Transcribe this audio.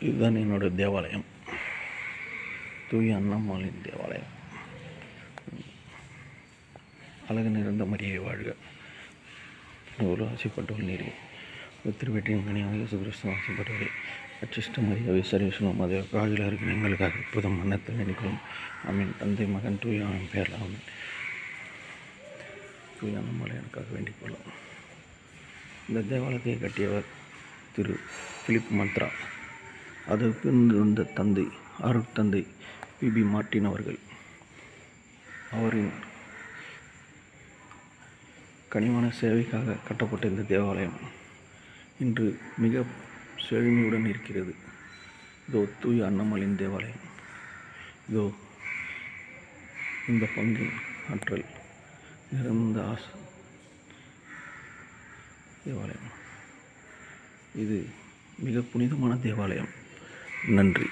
இதுதான் என்னோடய தேவாலயம், தூய அன்னம்மாளின் தேவாலயம். அழகு நிறைந்த மரியை வாழ்க, ஒரு ஆசைப்பட்டவள் நீரே, திருவெற்றியின் கனியாக இயேசு கிறிஸ்து ஆசைப்பட்டவரே, அச்சிஷ்ட மரியாதை சர்வேஸ்வரம் அதை காகில இருக்கிற எங்களுக்காக இப்போதும் மன்னத்தில் நினைக்கிறோம். ஆமீன். தந்தை மகன் தூய ஆவின் பெயரில் ஆமீன். தூய அன்னம்மாளை எனக்காக வேண்டிக் கொள்ளும். இந்த தேவாலயத்தை கட்டியவர் திரு பிலிப் மந்த்ரா. அதற்கு வந்த தந்தை அருட்தந்தை பிபி மார்ட்டின் அவர்கள். அவரின் கனிவான சேவைக்காக கட்டப்பட்ட இந்த தேவாலயம் இன்று மிக செழுமையுடன் இருக்கிறது. இதோ தூய அன்னம்மாளின் தேவாலயம். இதோ இந்த பங்கின் ஆற்றல் நிறைந்த தேவாலயம். இது மிக புனிதமான தேவாலயம். நன்றி.